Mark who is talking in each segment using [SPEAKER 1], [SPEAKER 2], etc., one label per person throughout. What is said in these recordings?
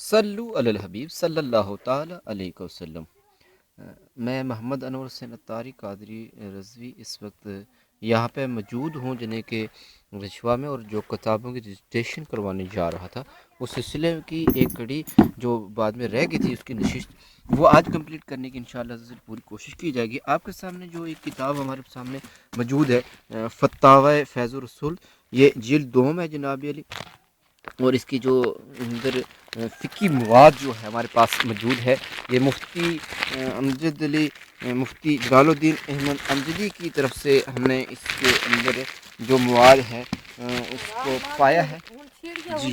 [SPEAKER 1] صلو علی الحبیب صلی اللہ تعالی علیہ وسلم۔ میں محمد انور حسین اتاری قادری رضوی اس وقت یہاں پہ موجود ہوں جنہیں کہ رشوا میں، اور جو کتابوں کی رجسٹریشن کروانے جا رہا تھا اس سلسلے کی ایک کڑی جو بعد میں رہ گئی تھی اس کی نشست وہ آج کمپلیٹ کرنے کی انشاءاللہ پوری کوشش کی جائے گی۔ آپ کے سامنے جو ایک کتاب ہمارے سامنے موجود ہے، فتاوی فیض الرسول، یہ جلد دوم ہے جناب علی، اور اس کی جو اندر فقی مواد جو ہے ہمارے پاس موجود ہے، یہ مفتی امجد علی مفتی جلال الدین احمد امجدی کی طرف سے ہم نے اس کے اندر جو مواد ہے اس کو پایا ہے۔ جی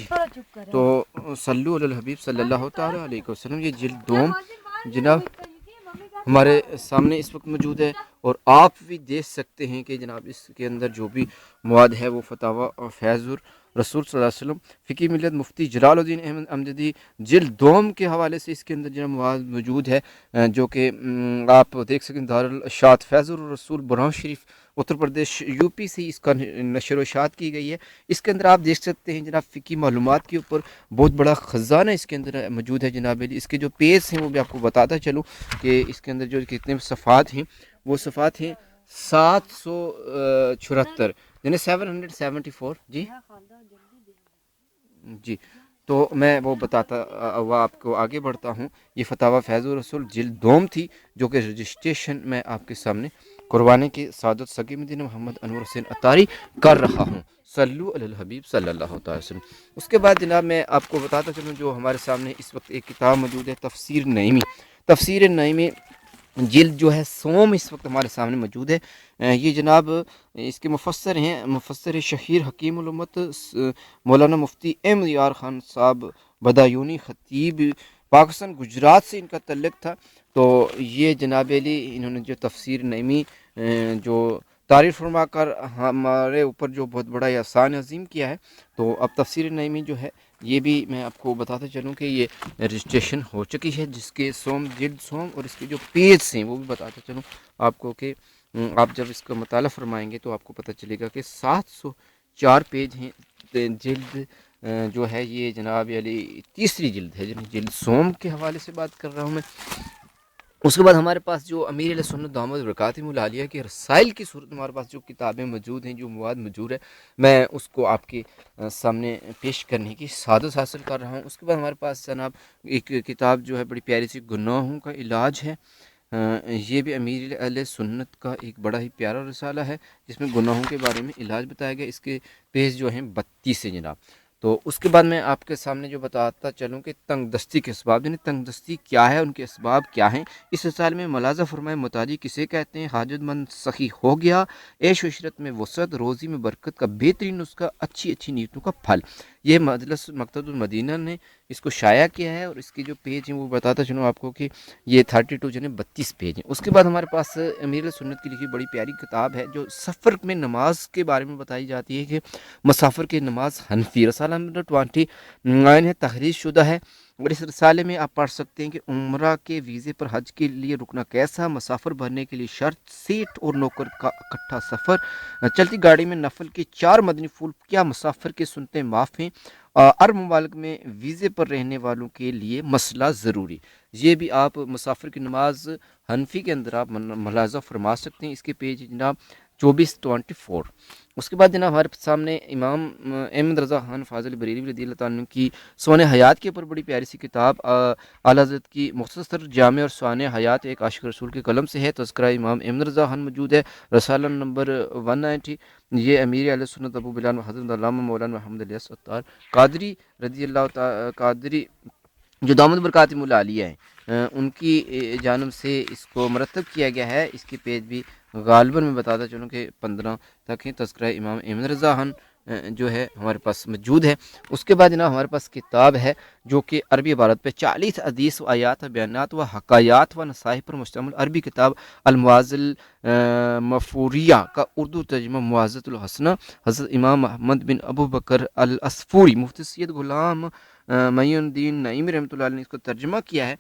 [SPEAKER 1] تو صلو علی الحبیب صلی اللہ تعالی علیہ وسلم، یہ جلد دوم جناب ہمارے سامنے اس وقت موجود ہے، اور آپ بھی دیکھ سکتے ہیں کہ جناب اس کے اندر جو بھی مواد ہے وہ فتاوی فیض رسول صلی اللہ علیہ وسلم فقی ملت مفتی جلال الدین احمد امجدی جلد دوم کے حوالے سے اس کے اندر جو مواد موجود ہے، جو کہ آپ دیکھ سکیں دارالاشاعت فیض الرسول براؤن شریف اتر پردیش یو پی سے اس کا نشر و اشاعت کی گئی ہے۔ اس کے اندر آپ دیکھ سکتے ہیں جناب فقی معلومات کے اوپر بہت بڑا خزانہ اس کے اندر موجود ہے جناب علی۔ اس کے جو پیج ہیں وہ بھی آپ کو بتاتا چلوں کہ اس کے اندر جو کتنے صفحات ہیں، وہ صفحات ہیں 774، یعنی 774۔ جی جی تو میں وہ بتاتا ہوا آپ کو آگے بڑھتا ہوں۔ یہ فتاوی فیض الرسول جلد دوم تھی جو کہ رجسٹریشن میں آپ کے سامنے قربانے کی سعادت سگی مدینہ محمد انور حسین اتاری کر رہا ہوں۔ صلو علی الحبیب صلی اللہ تعالی وسلم۔ اس کے بعد جناب میں آپ کو بتاتا چلوں جو ہمارے سامنے اس وقت ایک کتاب موجود ہے، تفسیر نعیمی۔ تفسیر نعیمی جلد جو ہے سوم اس وقت ہمارے سامنے موجود ہے۔ یہ جناب اس کے مفسر ہیں مفسر شہیر حکیم الامت مولانا مفتی احمد یار خان صاحب بدایونی، خطیب پاکستان گجرات سے ان کا تعلق تھا۔ تو یہ جناب علی انہوں نے جو تفسیر نعیمی جو تعریف فرما کر ہمارے اوپر جو بہت بڑا احسان عظیم کیا ہے، تو اب تفسیر نعیمی جو ہے یہ بھی میں آپ کو بتاتا چلوں کہ یہ رجسٹریشن ہو چکی ہے، جس کے جلد سوم اور اس کے جو پیج ہیں وہ بھی بتاتا چلوں آپ کو کہ آپ جب اس کا مطالعہ فرمائیں گے تو آپ کو پتہ چلے گا کہ 704 پیج ہیں۔ جلد جو ہے یہ جناب علی تیسری جلد ہے، جلد سوم کے حوالے سے بات کر رہا ہوں میں۔ اس کے بعد ہمارے پاس جو امیر علیہ سنت دامت برکاتہم العالیہ کے رسائل کی صورت ہمارے پاس جو کتابیں موجود ہیں، جو مواد موجود ہے، میں اس کو آپ کے سامنے پیش کرنے کی سعادت حاصل کر رہا ہوں۔ اس کے بعد ہمارے پاس جناب ایک کتاب جو ہے بڑی پیاری سی گناہوں کا علاج ہے۔ یہ بھی امیر علیہ سنت کا ایک بڑا ہی پیارا رسالہ ہے جس میں گناہوں کے بارے میں علاج بتایا گیا۔ اس کے پیج جو ہیں 32 ہیں جناب۔ تو اس کے بعد میں آپ کے سامنے جو بتاتا چلوں کہ تنگ دستی کے اسباب، یعنی تنگ دستی کیا ہے، ان کے اسباب کیا ہیں۔ اس رسالے میں ملاحظہ فرمائے متعلق کسے کہتے ہیں، حاجت مند سخی ہو گیا، عیش و عشرت میں وسعت، روزی میں برکت کا بہترین نسخہ، اچھی اچھی نیتوں کا پھل۔ یہ مجلس مکتبۃ المدینہ نے اس کو شائع کیا ہے، اور اس کے جو پیج ہیں وہ بتاتا چلوں آپ کو کہ یہ 32 یعنی 32 پیج ہیں۔ اس کے بعد ہمارے پاس امیر سنت کی لکھی بڑی پیاری کتاب ہے جو سفر میں نماز کے بارے میں بتائی جاتی ہے کہ مسافر کی نماز حنفی، رسالہ نمبر 29 ہے، تحریر شدہ ہے، اور اس رسالے میں آپ پڑھ سکتے ہیں کہ عمرہ کے ویزے پر حج کے لیے رکنا کیسا، مسافر بھرنے کے لیے شرط، سیٹ اور نوکر کا اکٹھا سفر، چلتی گاڑی میں نفل کے 4 مدنی پھول، کیا مسافر کے سنتیں معاف ہیں، عرب ممالک میں ویزے پر رہنے والوں کے لیے مسئلہ ضروری۔ یہ بھی آپ مسافر کی نماز حنفی کے اندر آپ ملاحظہ فرما سکتے ہیں۔ اس کے پیج جناب 24-24۔ اس کے بعد جناب ہمارے سامنے امام احمد رضا خان فاضل بریلوی رضی اللہ تعالیٰ عنہ کی سوانح حیات کے اوپر بڑی پیاری سی کتاب اعلیٰ حضرت کی مختصر جامع اور سوانح حیات ایک عاشق رسول کے قلم سے ہے، تذکرہ امام احمد رضا خان موجود ہے، رسالہ نمبر 190۔ یہ امیر علیہ سنت ابو بلال حضرت علامہ مولانا محمد الیاس اتار قادری رضی اللہ تعالیٰ قادری جو دامت برکاتہم العالیہ ہیں، ان کی جانب سے اس کو مرتب کیا گیا ہے۔ اس کے پیج بھی غالباً میں بتاتا چلوں کہ 15 تک ہیں، تذکرہ امام احمد رضا خان جو ہے ہمارے پاس موجود ہے۔ اس کے بعد جناب ہمارے پاس کتاب ہے جو کہ عربی عبارت پہ 40 حدیث و آیات و بیانات و حکایات و نصائح پر مشتمل عربی کتاب المواعظ المفوریہ کا اردو ترجمہ مواعظۃ الحسنہ، حضرت امام محمد بن ابو بکر العصفوری مفتی سید غلام معین الدین نعیمی رحمۃ اللہ علیہ نے اس کو ترجمہ کیا ہے،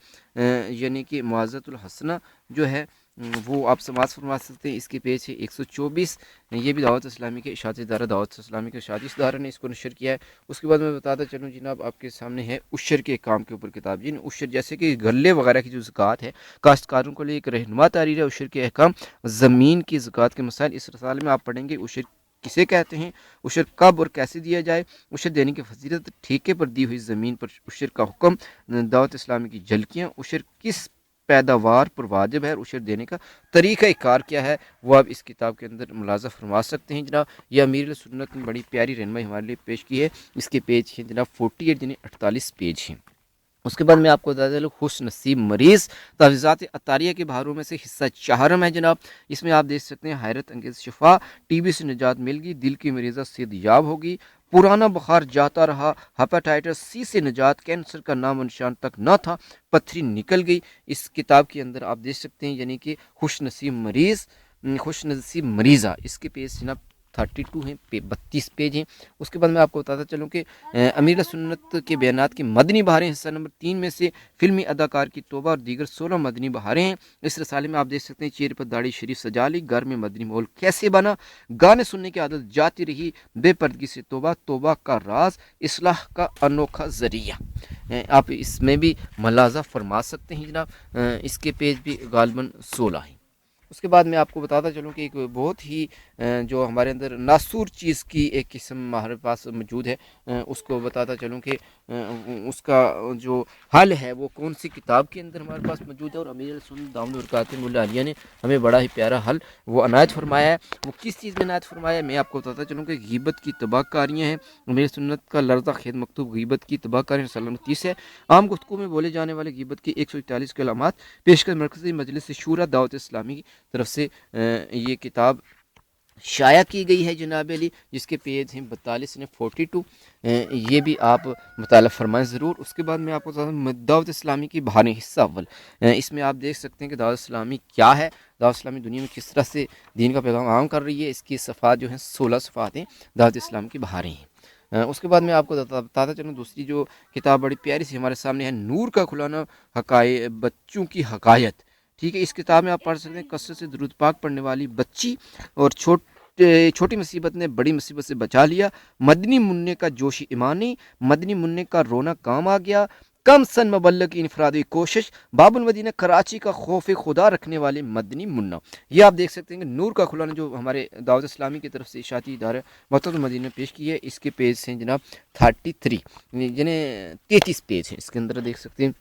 [SPEAKER 1] یعنی کہ مواعظۃ الحسنہ جو ہے वो आप समाज फरमा सकते हैं। इसके पेज है 124। ये भी दावत इस्लामी के इशाती इदारा दावत इस्लामी के इशाती इदारा ने इसको नशर किया है। उसके बाद मैं बताता चलूँ जनाब, आपके सामने है उशर के काम के ऊपर किताब। जी उशर जैसे कि गले वगैरह की जो ज़कात है, काश्तकारों को लिए एक रहनुमा तहरीर है उशर के अहकाम, ज़मीन की ज़कात के मसाइल। इस रसाले में आप पढ़ेंगे उशर किसे कहते हैं, उशर कब और कैसे दिया जाए, उशर देने की फजीलत, ठेके पर दी हुई ज़मीन पर उशर का हुक्म, दावत इस्लामी की झलकियाँ, उशर किस पैदावार पर वाजिब है, उशर देने का तरीक़ा कार क्या है, वो आप इस किताब के अंदर मुलाज़ा फरमा सकते हैं जनाब। यह अमीर सुन्नत ने बड़ी प्यारी रहनुमाई हमारे लिए पेश की है। इसके पेज हैं जनाब 48 यानी 48 पेज हैं। उसके बाद मैं आपको बता दें खुश नसीब मरीज़ तहफ़्ज़ात अतारिया के बहारों में से हिस्सा चाहरम है जनाब। इसमें आप देख सकते हैं हैरत अंगेज़ शिफा, टीबी से निजात मिल गई, दिल की मरीज़ा सेहतयाब होगी, पुराना बुखार जाता रहा, हेपेटाइटिस सी से निजात, कैंसर का नाम निशान तक न था, पत्थरी निकल गई। इस किताब के अंदर आप देख सकते हैं यानी कि खुश नसीब मरीज़, खुश नसीब मरीज़ा। इसके पेज जनाब 32 हैं, 32 पेज हैं। उसके बाद मैं आपको बताता चलूँ कि अमीर सुन्नत के बयानात की मदनी बहारें हिस्सा नंबर 3 में से फिल्मी अदाकार की तोबा और दीगर 16 मदनी बहारें हैं। इस रसाले में आप देख सकते हैं चेहरे पर दाढ़ी शरीफ सजा ली, घर में मदनी माहौल कैसे बना, गाने सुनने की आदत जाती रही, बेपर्दगी से तोबा, तोबा का राज, इस्लाह का अनोखा जरिया। आप इसमें भी मलाजा फरमा सकते हैं जनाब। इसके पेज भी गालबन 16 हैं। उसके बाद मैं आपको बताता चलूँ कि एक बहुत ही जो हमारे अंदर नासूर चीज़ की एक किस्म हमारे पास मौजूद है, उसको बताता चलूँ कि उसका जो हल है वो कौन सी किताब के अंदर हमारे पास मौजूद है। और अमीर सुन्नत दामद बरकातुहू मुल्ला अलिया ने हमें बड़ा ही प्यारा हल वो अनायत फरमाया है। वो किस चीज़ में अनायत फरमाया है, मैं आपको बताता चलूँ कि गीबत की तबाहकारियाँ हैं। अमीर सुन्नत का लर्ज़ा खेद मकतूब गीबत की तबाहकारियाँ सलाम 30 है। आम गुफ्तगू में बोले जाने वाले गीबत की 141 के अलामात पेशकश मरकज़ी मजलिस शूरा दावत इस्लामी की तरफ से ये किताब शाया की गई है जनाब अली, जिसके पेज हैं 42 ने 42। ये भी आप मुताला फरमाएं ज़रूर। उसके बाद मैं आपको दावत इस्लामी की बहारें हिस्सा अव्वल, इसमें आप देख सकते हैं कि दावत इस्लामी क्या है, दावत इस्लामी दुनिया में किस तरह से दीन का पैगाम आम कर रही है। इसकी सफ़ात जो हैं 16 सफ़ात हैं, दावत इस्लाम की बहारें हैं। उसके बाद मैं आपको बताता चलूँ दूसरी जो किताब बड़ी प्यारी सी हमारे सामने है, नूर का खुलाना हकाए बच्चों की हकायत। ठीक है, इस किताब में आप पढ़ सकते हैं कसरत से दुरूद पाक पढ़ने वाली बच्ची और छोटी मुसीबत ने बड़ी मुसीबत से बचा लिया, मदनी मुन्ने का जोशी ईमानी, मदनी मुन्ने का रोना काम आ गया, कम सन मबल्लग की इनफरादी कोशिश, बाबुल मदीना कराची का खौफ खुदा रखने वाले मदनी मुन्ना। ये आप देख सकते हैं कि नूर का खुलाना जो हमारे दावत इस्लामी की तरफ से इशाती इदारा मकतबुल मदीना ने पेश की है। इसके पेज हैं जनाब 33 जिन्हें 33 पेज हैं, इसके अंदर देख सकते हैं।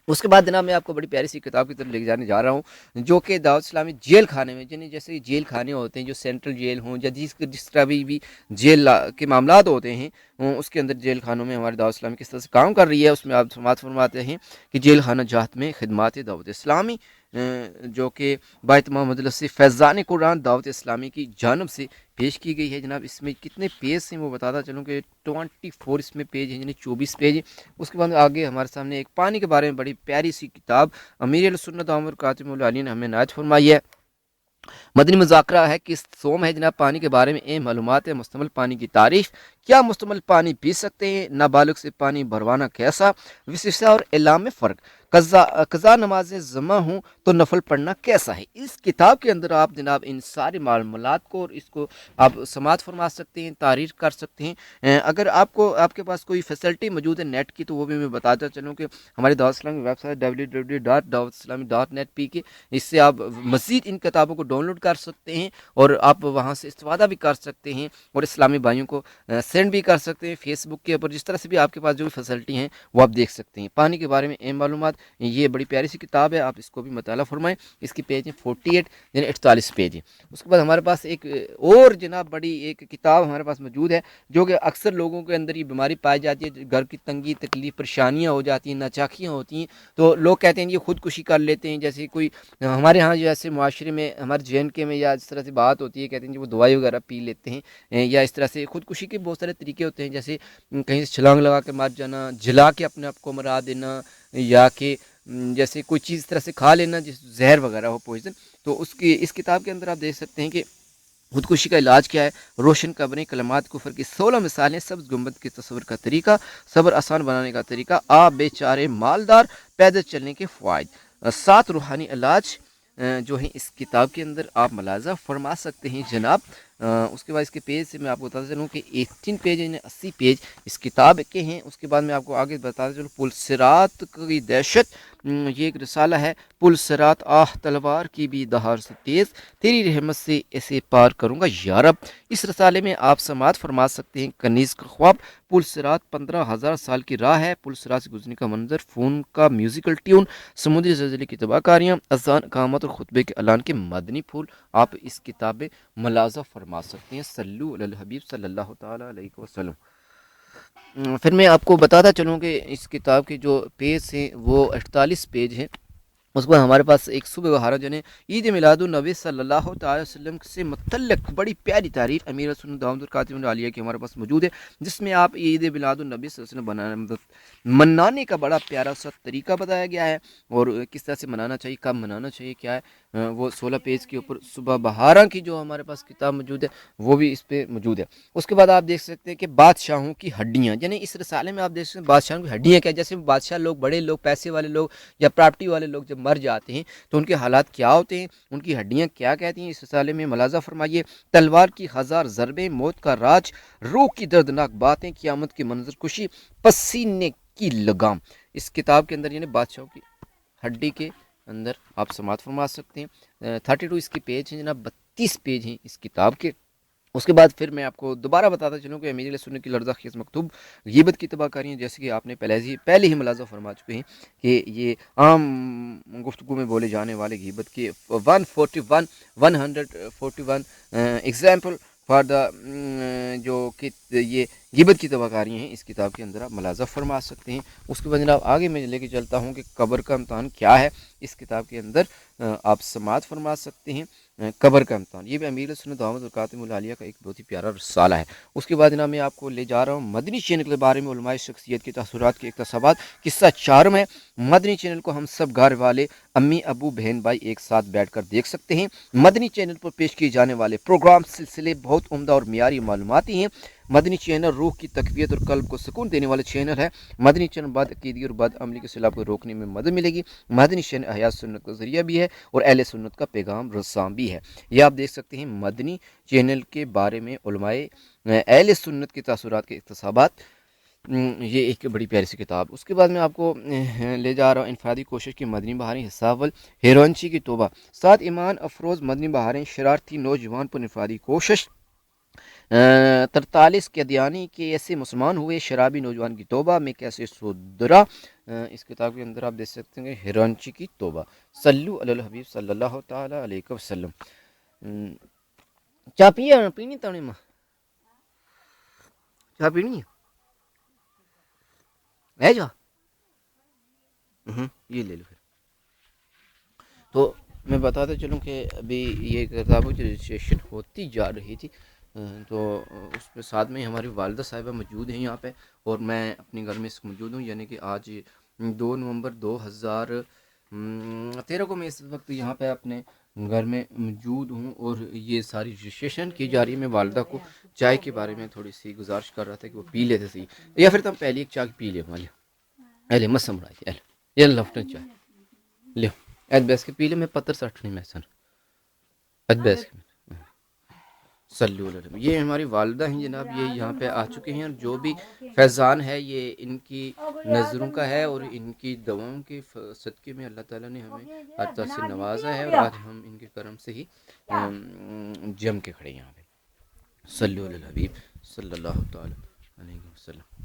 [SPEAKER 1] उसके बाद जनाब मैं आपको बड़ी प्यारी सी किताब की तरफ लेके जाने जा रहा हूँ, जो कि दावत इस्लामी जेल खाने में, जिन्हें जैसे जेल खाने होते हैं जो सेंट्रल जेल हों या जिस तरह भी जेल के मामला होते हैं, उसके अंदर जेल खानों में हमारी दावत इस्लामी किस तरह से काम कर रही है। उसमें आप समात फरमाते हैं कि जेल खाना जात में खिदमात दावत इस्लामी, जो कि बाइतमाम मजलिस फैज़ान कुरान दावत इस्लामी की जानब से पेश की गई है जनाब। इसमें कितने पेज हैं वो बताता चलूँ कि 24 इसमें पेज हैं, यानी 24 पेज। उसके बाद आगे हमारे सामने एक पानी के बारे में बड़ी प्यारी सी किताब अमीर सुन्नत दामद बरकातुहू मुल्ला अली ने हमें नायत फरमाई है। मदनी मुज़ाकरा है कि सोम है जनाब, पानी के बारे में अहम मालूमात है, मुस्तमल पानी की तारीफ, क्या मुस्तमल पानी पी सकते हैं, नाबालिग से पानी भरवाना कैसा, विशिष्टता और एलाम में फ़र्क, कज़ा नमाजें जमा हूँ तो नफल पढ़ना कैसा है। इस किताब के अंदर आप जनाब इन सारी मालूमात को और इसको आप समात फरमा सकते हैं, तारीफ कर सकते हैं। अगर आपके पास कोई फैसिलिटी मौजूद है नेट की, तो वो भी मैं बताता चलूँ कि हमारी Dawat Islami website www.dawatislami.net P के, इससे आप मज़ीद इन किताबों को डाउनलोड कर सकते हैं और आप वहाँ से इस्तेफ़ादा भी कर सकते हैं और इस्लामी भाइयों को सेंड भी कर सकते हैं फेसबुक के ऊपर। जिस तरह से भी आपके पास जो भी फैसिलिटी हैं वो आप देख सकते हैं। पानी के बारे में अहम मालूमात, ये बड़ी प्यारी सी किताब है, आप इसको भी मताला फरमाएं। इसकी पेज है 48 यानी 48 पेज है। उसके बाद हमारे पास एक और जनाब बड़ी एक किताब हमारे पास मौजूद है, जो कि अक्सर लोगों के अंदर ये बीमारी पाई जाती है, घर की तंगी तकलीफ परेशानियाँ हो जाती हैं, नाचाकियाँ होती हैं, तो लोग कहते हैं ये खुदकुशी कर लेते हैं। जैसे कोई हमारे यहाँ जैसे मुआशरे में हमारे JNK में या इस तरह से बात होती है, कहते हैं जी वो दवाई वगैरह पी लेते हैं, या इस तरह से खुदकुशी के बहुत सारे तरीके होते हैं, जैसे कहीं से छलांग लगा के मर जाना, जला के अपने आप को मरा देना, या कि जैसे कोई चीज़ इस तरह से खा लेना जिस जहर वगैरह हो, पॉइजन। तो उसकी इस किताब के अंदर आप देख सकते हैं कि खुदकुशी का इलाज क्या है, रोशन कब्रें, कलमात कुफर की 16 मिसालें, सब्ज़ गुंबद के तस्वर का तरीका, सब्र आसान बनाने का तरीका, आप बेचारे मालदार, पैदल चलने के फ़वाइद, 7 रूहानी इलाज, جو ہیں اس کتاب کے اندر آپ ملاحظہ فرما سکتے ہیں جناب۔ اس کے بعد اس کے پیج سے میں آپ کو بتاتا چلوں کہ 18 پیج یعنی 80 پیج اس کتاب کے ہیں۔ اس کے بعد میں آپ کو آگے بتاتا چلوں پلسرات کی دہشت، یہ ایک رسالہ ہے۔ پلسرات آہ تلوار کی بھی دہار سے تیز، تیری رحمت سے ایسے پار کروں گا یا رب۔ اس رسالے میں آپ سماعت فرما سکتے ہیں کنیز کا خواب۔ پلسرات 15,000 سال کی راہ ہے، پلسرات سے گزرنے کا منظر، فون کا میوزیکل ٹیون، سمندری زلزلے کی تباہ کاریاں، اذان، اقامت اور خطبے کے اعلان کے مدنی پھول آپ اس کتاب میں ملاحظہ فرما سکتے ہیں۔ صلو علی الحبیب صلی اللہ تعالیٰ علیہ وسلم۔ پھر میں آپ کو بتاتا چلوں کہ اس کتاب کے جو پیج ہیں وہ 48 پیج ہیں۔ اس کے بعد ہمارے پاس ایک صبح بہارا جو ہے عید میلاد النبی صلی اللہ تعالی وسلم سے متعلق بڑی پیاری تعریف امیر سنت دامت القادم العالیہ کی ہمارے پاس موجود ہے، جس میں آپ عید میلاد النبی صلی اللہ علیہ وسلم منانے کا بڑا پیارا سا طریقہ بتایا گیا ہے، اور کس طرح سے منانا چاہیے، کب منانا چاہیے، کیا ہے وہ 16 پیج کے اوپر صبح بہارا کی جو ہمارے پاس کتاب موجود ہے وہ بھی اس پہ موجود ہے۔ اس کے بعد آپ دیکھ سکتے ہیں کہ بادشاہوں کی ہڈیاں، یعنی اس رسالے میں آپ دیکھ سکتے ہیں بادشاہوں کی ہڈیاں کیا، جیسے بادشاہ لوگ، بڑے لوگ، پیسے والے لوگ یا پراپرٹی والے لوگ جب مر جاتے ہیں تو ان کے حالات کیا ہوتے ہیں، ان کی ہڈیاں کیا کہتی ہیں، اس رسالے میں ملاحظہ فرمائیے۔ تلوار کی 1000 ضربیں، موت کا راج، روح کی دردناک باتیں، قیامت کی منظر کشی، پسینے کی لگام۔ اس کتاب کے اندر یعنی بادشاہوں کی ہڈی کے اندر آپ سماعت فرما سکتے ہیں۔ 32 اس کے پیج ہیں جناب، 32 پیج ہیں اس کتاب کے۔ اس کے بعد پھر میں آپ کو دوبارہ بتاتا چلوں کہ امیر علیہ سنت کی لرزہ خیز مکتوب غیبت کی تباہ کاریاں، جیسے کہ آپ نے پہلے ہی ملاحظہ فرما چکے ہیں کہ یہ عام گفتگو میں بولے جانے والے غیبت کے 141 ایگزامپل فار دا جو کہ یہ غیبت کی تباہ کاریاں ہیں اس کتاب کے اندر آپ ملاحظہ فرما سکتے ہیں۔ اس کے بعد جناب آگے میں لے کے چلتا ہوں کہ قبر کا امتحان کیا ہے، اس کتاب کے اندر آپ سماعت فرما سکتے ہیں۔ قبر کا امتحان یہ بھی امیر سنت دامت القادم العالیہ کا ایک بہت ہی پیارا رسالہ ہے۔ اس کے بعد جناب میں آپ کو لے جا رہا ہوں مدنی چینل کے بارے میں علماء شخصیت کے تاثرات کے اقتصابات، قصہ 4 ہے۔ مدنی چینل کو ہم سب گھر والے، امی ابو بہن بھائی ایک ساتھ بیٹھ کر دیکھ سکتے ہیں۔ مدنی چینل پر پیش کیے جانے والے پروگرام سلسلے بہت عمدہ اور معیاری معلوماتی ہیں۔ مدنی چینل روح کی تقویت اور قلب کو سکون دینے والے چینل ہے۔ مدنی چینل بد عقیدگی اور بد عملی کے سیلاب کو روکنے میں مدد ملے گی۔ مدنی چینل احیاء سنت کا ذریعہ بھی ہے اور اہل سنت کا پیغام رساں بھی ہے۔ یہ آپ دیکھ سکتے ہیں مدنی چینل کے بارے میں علماء اہل سنت کے تاثرات کے اقتصابات، یہ ایک بڑی پیاری سی کتاب۔ اس کے بعد میں آپ کو لے جا رہا ہوں انفرادی کوشش کی مدنی بہاریں حصہ اول، ہیروئنچی کی توبہ، 7 ایمان افروز مدنی بہاریں، شرارتی نوجوان پر انفرادی کوشش، 43 قیدیانی کے ایسے مسلمان ہوئے، شرابی نوجوان کی توبہ میں کیسے سدھرا۔ اس کتاب کے اندر آپ دیکھ سکتے ہیں ہیروئنچی کی توبہ۔ صلو علی الحبیب صلی اللہ تعالیٰ علیہ وسلم۔ چاہ پینی تانے ماں چاہ پینی ہے جا یہ لے لو پھر۔ تو میں بتاتا چلوں کہ ابھی یہ کتابوں کی رجسٹریشن ہوتی جا رہی تھی، تو اس پہ ساتھ میں ہماری والدہ صاحبہ موجود ہیں یہاں پہ، اور میں اپنے گھر میں موجود ہوں، یعنی کہ آج 2 نومبر 2013 کو میں اس وقت یہاں پہ اپنے گھر میں موجود ہوں، اور یہ ساری رجسٹریشن کی جا رہی ہے۔ میں والدہ کو چائے کے بارے میں تھوڑی سی گزارش کر رہا تھا کہ وہ پی لیتے سی، یا پھر تم پہلے ایک چائے پی لے والے ایلے مسم رائے یہ لفٹن چائے لے ایت بیس کے پی لے، میں پتر سٹھنی میں سن ایت بیس کے صلو علیہ وسلم۔ یہ ہماری والدہ ہیں جناب، یہ یہاں پہ آ چکے ہیں، اور جو بھی فیضان ہے یہ ان کی نظروں کا ہے، اور ان کی دعاؤں کے صدقے میں اللہ تعالیٰ نے ہمیں ہر طرح سے نوازا ہے، اور آج ہم ان کے کرم سے ہی جم کے کھڑے یہاں پہ۔ صلو علی الحبیب صلی اللہ تعالیٰ علیہ وسلم۔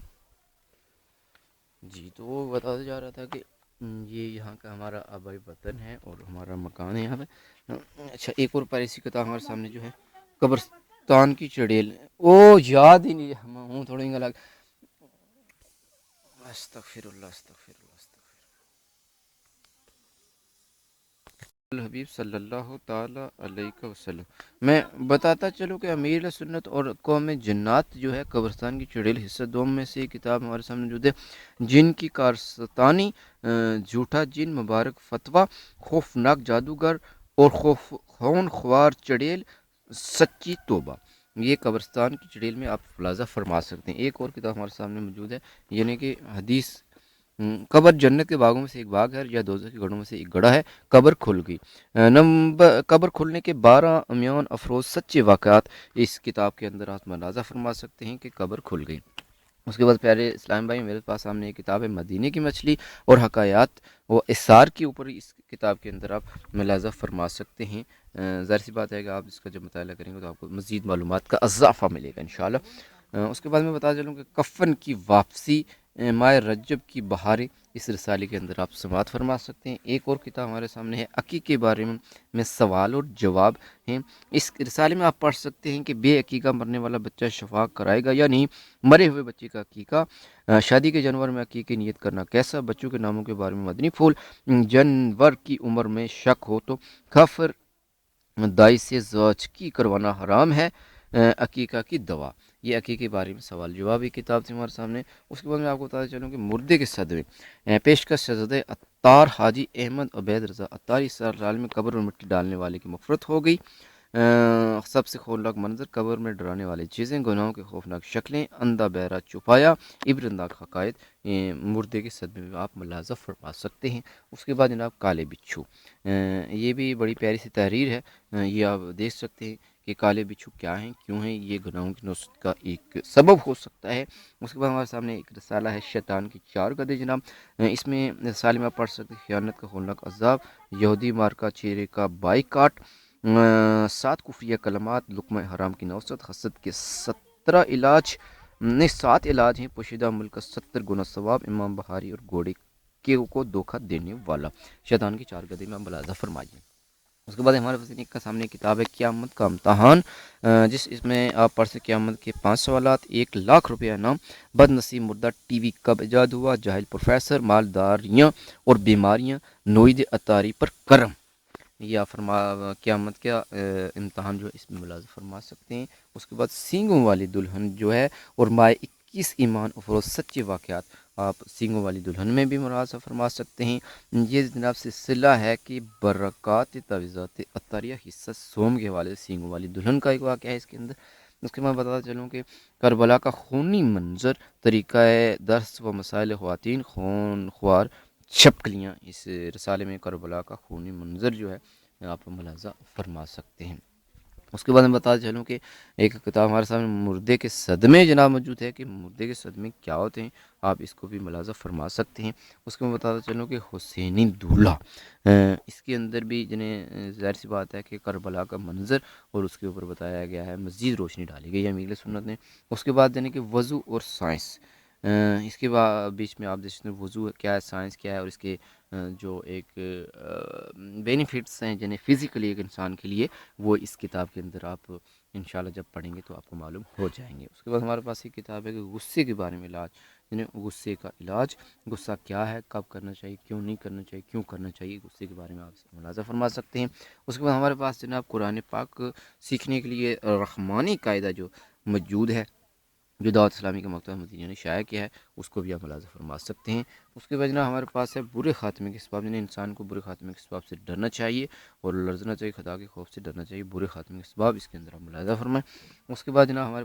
[SPEAKER 1] جی تو وہ بتاتا جا رہا تھا کہ یہ یہاں کا ہمارا آبائی وطن ہے اور ہمارا مکان ہے یہاں پہ۔ اچھا ایک اور پیاری کتاب ہمارے سامنے جو ہے قبرستان کی چڑیل، او یاد ہی نہیں ہوں تھوڑی الگ، استغفر اللہ استغفر اللہ استغفر الحبیب صلی اللہ تعالیٰ علیہ وسلم۔ میں بتاتا چلوں کہ امیر سنت اور قوم جنات جو ہے قبرستان کی چڑیل حصہ 2 میں سے ایک کتاب ہمارے سامنے موجود ہے۔ جن کی کارستانی، جھوٹا جن، مبارک فتویٰ، خوفناک جادوگر اور خون خوار چڑیل، سچی توبہ۔ یہ قبرستان کی چڑیل میں آپ ملاحظہ فرما سکتے ہیں۔ ایک اور کتاب ہمارے سامنے موجود ہے، یعنی کہ حدیث कब्र जन्नत के बागों में से एक बाग है या दोज़ख के गढ़ों में से एक गड़ा है। कब्र खुल गई। नंबर कब्र खुलने के 12 अमियान अफरोज़ सच्चे वाक़यात इस किताब के अंदर आप मुलाज़ा फरमा सकते हैं कि कब्र खुल गई। उसके बाद प्यारे इस्लाम भाई, मेरे पास सामने एक किताब है मदीने की मछली और हकायात व इसार के ऊपर इस किताब के अंदर आप मुलाज़ा फरमा सकते हैं। ज़ाहिर सी बात है कि आप इसका जब मुताला करेंगे तो आपको मज़ीद मालूमात का इजाफ़ा मिलेगा इंशाअल्लाह। उसके बाद मैं बता चलूँ कि कफ़न की वापसी, माह रजब की बहारें, इस रसाले के अंदर आप समात फरमा सकते हैं। एक और किताब हमारे सामने है अक़ीक़े के बारे में सवाल और जवाब हैं। इस रसाले में आप पढ़ सकते हैं कि बे अक़ीक़ा मरने वाला बच्चा शफा कराएगा या नहीं, मरे हुए बच्चे का अक़ीक़ा, शादी के जानवर में अक़ीक़े नियत करना कैसा, बच्चों के नामों के बारे में मदनी फूल, जानवर की उम्र में शक हो तो खफर दाई से ज़ाचकी करवाना हराम है, अक़ीक़ा की दवा। ये अक़ीक़े के बारे में सवाल जवाब एक किताब थी हमारे सामने। उसके बाद मैं आपको बताता चलूँ कि मुर्दे के सदमे, पेशकश शहज़ादे अत्तार हाजी अहमद उबैद रज़ा अत्तारी, इस साल में कब्र में मिट्टी डालने वाले की मफ़रत हो गई। सबसे खौफनाक मंजर, कब्र में डराने वाली चीज़ें, गुनाहों की खौफनाक शक्लें, अंधा बहरा छुपाया, इब्रतनाक हकायत, मुर्दे के सदमे में आप मुलाज़ा फरमा सकते हैं। उसके बाद जनाब काले बिच्छू, ये भी बड़ी प्यारी सी तहरीर है। ये आप देख सकते हैं कि काले बिच्छू क्या हैं, क्यों हैं, ये गुनाहों की नुस्रत का एक सबब हो सकता है। उसके बाद हमारे सामने एक रसाला है शैतान की 4 गधे जनाब। इसमें रसाले में आप पढ़ सकते हैं ख़यानत का खौफनाक अज़ाब, यहूदी मार्का चेहरे का बाइकाट, 7 कुफ्रिया कलमात, लुक़मा हराम की नौसत, हसद के 17 इलाज ने 7 इलाज हैं, पोशीदा मुल्क का 70 गुना सवाब, इमाम बहारी और घोड़े के को धोखा देने वाला। शैतान की 4 गधे में आप मुलाज़ा फरमाइए। उसके बाद हमारे पास एक सामने किताब है क़यामत का इम्तहान, इसमें आप पढ़ सकते क़यामत के 5 सवालात, 1 लाख रुपया इनाम, बदनसीब मुर्दा टीवी कब ईजाद हुआ, जाहिल प्रोफेसर, मालदारियाँ और बीमारियाँ, नोईद अतारी पर करम। ये आप क़यामत का इम्तहान जो है इसमें मुलाज़ा फरमा सकते हैं। उसके बाद सींगों वाली दुल्हन जो है और माए 21 ईमान अफरोज़ सच्चे वाक़यात, आप सींगों वाली दुल्हन में भी मुलाज़ा फरमा सकते हैं। ये जनाब सिलसिला है कि बरक़ात तवीज़ात अत्तारिया, हिस्सा सोम के हवाले से सींगों वाली दुल्हन का एक वाक़या है इसके अंदर। उसके बाद बताता चलूँ कि करबला का खूनी मंजर, तरीक़ा दर्स व मसाइल ख़वातीन, खून ख्वार छपकलियाँ, इस रसाले में करबला का खूनी मंजर जो है आप मुलाज़ा फरमा सकते हैं। उसके बाद मैं बताता चलूँ कि एक किताब हमारे सामने मुर्दे के सदमे जनाब मौजूद है कि मुर्दे के सदमे क्या होते हैं, आप इसको भी मुलाज़ा फरमा सकते हैं। उसके मैं बताता चलूँ कि हुसैनी दूल्हा, इसके अंदर भी जिन्हें ज़ाहिर सी बात है कि करबला का मंजर और उसके ऊपर बताया गया है, मज़ीद रोशनी डाली गई है अमीर सुन्नत ने। उसके बाद यानी कि वज़ू और साइंस, इसके बाद बीच में आप देख सकते हैं वज़ू क्या है, साइंस क्या है और इसके जो एक बेनिफिट्स हैं जिन्हें फ़िज़िकली एक इंसान के लिए, वो इस किताब के अंदर आप इंशाल्लाह जब पढ़ेंगे तो आपको मालूम हो जाएंगे। उसके बाद हमारे पास एक किताब है कि गुस्से के बारे में इलाज, यानी गुस्से का इलाज, गुस्सा क्या है, कब करना चाहिए, क्यों नहीं करना चाहिए, क्यों करना चाहिए, गुस्से के बारे में आप मुलाज़ा फरमा सकते हैं। उसके बाद हमारे पास जनाब कुरान पाक सीखने के लिए रहमानी कायदा जो मौजूद है, जो दावत इस्लामी के मकतब मदीना ने शाया किया है, उसको भी आप मुलाज़ा फरमा सकते हैं। उसके बाद जनाब हमारे पास है बुरे खात्मे के असबाब, यानी इंसान को बुरे खात्मे के असबाब से डरना चाहिए और लड़ना चाहिए, खुदा के खौफ से डरना चाहिए, बुरे खात्मे के असबाब इसके अंदर आप मुलाज़ा फरमाएँ। उसके बाद जनाब हमारे